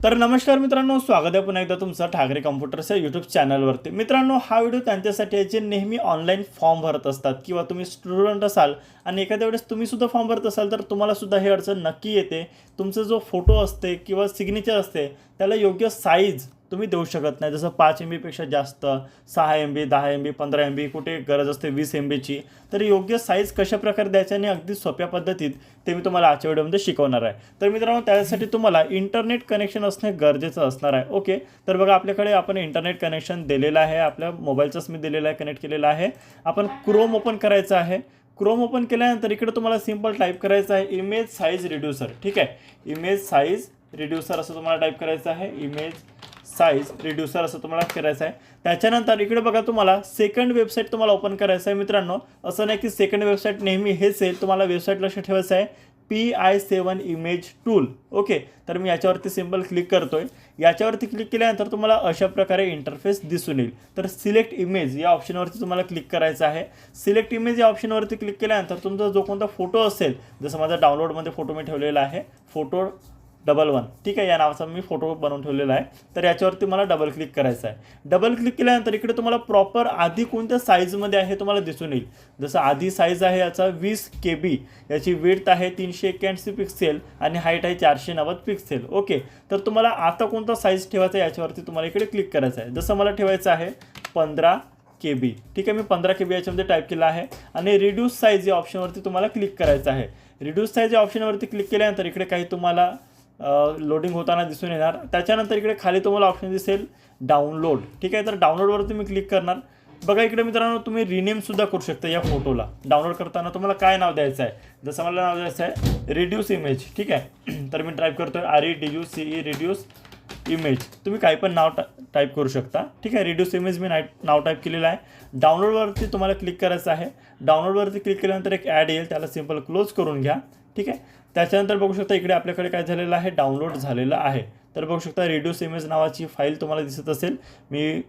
तर नमस्कार मित्रांनो, स्वागत आहे पुन्हा एकदा तुमचं ठाकरे कम्प्युटर्सच्या यूट्यूब चॅनलवरती। मित्रांनो, हा व्हिडिओ त्यांच्यासाठी आहे जे नेहमी ऑनलाईन फॉर्म भरत असतात किंवा तुम्ही स्टुडंट असाल आणि एखाद्या वेळेस तुम्ही सुद्धा फॉर्म भरत असाल तर तुम्हाला सुद्धा हे अडचण नक्की येते। तुमचा जो फोटो असते किंवा सिग्नेचर असते त्याला योग्य साईज तुम्ही देऊ शकत नाही, जसं 5 MB पेक्षा जास्त, 6 MB, 10 MB, 15 MB, कुठे गरज असते 20 MBची। तर योग्य साईज कशा प्रकारे द्यायची आणि अगदी सोप्या पद्धतीत ते मी तुम्हाला आजच्या व्हिडिओमध्ये शिकवणार आहे। तर मित्रांनो, त्यासाठी तुम्हाला इंटरनेट कनेक्शन असणे गरजेचं असणार आहे। ओके, तर बघा आपल्याकडे आपण इंटरनेट कनेक्शन दिलेलं आहे, आपल्या मोबाईलचाच मी दिलेला आहे, कनेक्ट केलेला आहे। आपण क्रोम ओपन करायचं आहे। क्रोम ओपन केल्यानंतर इकडे तुम्हाला सिंपल टाईप करायचं आहे इमेज साईज रिड्यूसर। ठीक आहे, इमेज साईज रिड्यूसर असं तुम्हाला टाईप करायचं आहे, इमेज साईज रिड्यूसर असं तुम्हाला करायचं आहे। त्याच्यानंतर इकडे बघा तुम्हाला सेकंड वेबसाईट तुम्हाला ओपन करायचं आहे। मित्रांनो, असं नाही की सेकंड वेबसाईट नेहमी हेच आहे, तुम्हाला वेबसाईट लक्ष ठेवायचं आहे PI7 इमेज टूल। ओके, तर मी याच्यावरती सिंपल क्लिक करतोय। याच्यावरती क्लिक केल्यानंतर तुम्हाला अशा प्रकारे इंटरफेस दिसून येईल। तर सिलेक्ट इमेज या ऑप्शनवरती तुम्हाला क्लिक करायचं आहे। सिलेक्ट इमेज या ऑप्शनवरती क्लिक केल्यानंतर तुमचा जो कोणता फोटो असेल, जसं माझा डाउनलोडमध्ये फोटो मी ठेवलेला आहे, फोटो 11, ठीक आहे, या नावाचा मी फोटो बनवून ठेवलेला आहे। तर याच्यावरती मला डबल क्लिक करायचं आहे। डबल क्लिक केल्यानंतर इकडे तुम्हाला प्रॉपर आधी कोणत्या साईजमध्ये आहे तुम्हाला दिसून येईल। जसं आधी साईज आहे याचा 20 KB, याची विड्थ आहे 381 पिक्सेल आणि हाईट आहे 490 पिक्सेल। ओके, तर तुम्हाला आता कोणता साईज ठेवायचा आहे याच्यावरती तुम्हाला इकडे क्लिक करायचं आहे। जसं मला ठेवायचं आहे 15 KB, ठीक आहे, मी 15 KB याच्यामध्ये टाईप केला आहे। आणि रिड्यूस साईज या ऑप्शनवरती तुम्हाला क्लिक करायचं आहे। रिड्यूस साईज या ऑप्शनवरती क्लिक केल्यानंतर इकडे काही तुम्हाला लोडिंग होताना दिसून येणार। त्याच्यानंतर इकडे खाली तुम्हाला ऑप्शन दिसेल डाउनलोड। ठीक आहे, तर डाउनलोडवरती मी क्लिक करणार। बघा इकडे मित्रांनो, तुम्ही रिनेमसुद्धा करू शकता या फोटोला। डाउनलोड करताना तुम्हाला काय नाव द्यायचं आहे, जसं मला नाव द्यायचं आहे रिड्यूस इमेज। ठीक आहे, तर मी टाईप करतो REDUCE रिड्यूस इमेज। तुम्ही काही पण नाव टाईप करू शकता। ठीक आहे, रिड्यूस इमेज मी नाव टाईप केलेलं आहे। डाउनलोडवरती तुम्हाला क्लिक करायचं आहे। डाउनलोडवरती क्लिक केल्यानंतर एक ॲड येईल, त्याला सिंपल क्लोज करून घ्या। ठीक आहे, त्याच्यानंतर बघू शकता इकडे आपल्याकडे काय झालेलं आहे, डाउनलोड झालेलं आहे। तर बघू शकता रिड्यूस इमेज नावाची फाईल तुम्हाला दिसत असेल। मी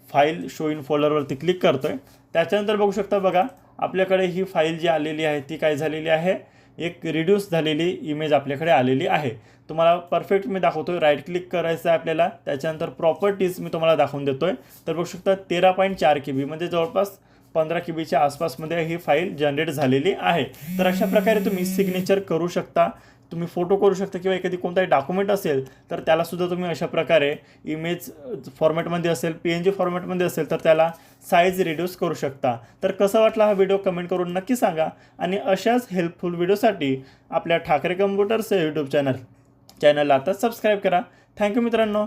फाईल शो इन फोल्डरवरती क्लिक करतोय। त्याच्यानंतर बघू शकता बघा आपल्याकडे ही फाईल जी आलेली आहे ती काय झालेली आहे, एक रिड्यूस झालेली इमेज आपल्याकडे आलेली आहे। तुम्हाला परफेक्ट मी दाखवतोय, राईट क्लिक करायचं आहे आपल्याला। त्याच्यानंतर प्रॉपर्टीज मी तुम्हाला दाखवून देतोय। तर बघू शकता 13.4 KB म्हणजे जवळपास 15 KBच्या आसपासमध्ये ही फाईल जनरेट झालेली आहे। तर अशा प्रकारे तुम्ही सिग्नेचर करू शकता, तुम्ही फोटो करू शकता किंवा एखादी कोणताही डॉक्युमेंट असेल तर त्यालासुद्धा तुम्ही अशा प्रकारे इमेज फॉर्मॅटमध्ये असेल, PNG फॉर्मॅटमध्ये असेल तर त्याला साईज रिड्यूस करू शकता। तर कसा वाटला हा व्हिडिओ कमेंट करून नक्की सांगा आणि अशाच हेल्पफुल व्हिडिओसाठी आपल्या ठाकरे कम्प्युटर्सचे यूट्यूब चॅनलला आता सबस्क्राईब करा। थँक्यू मित्रांनो।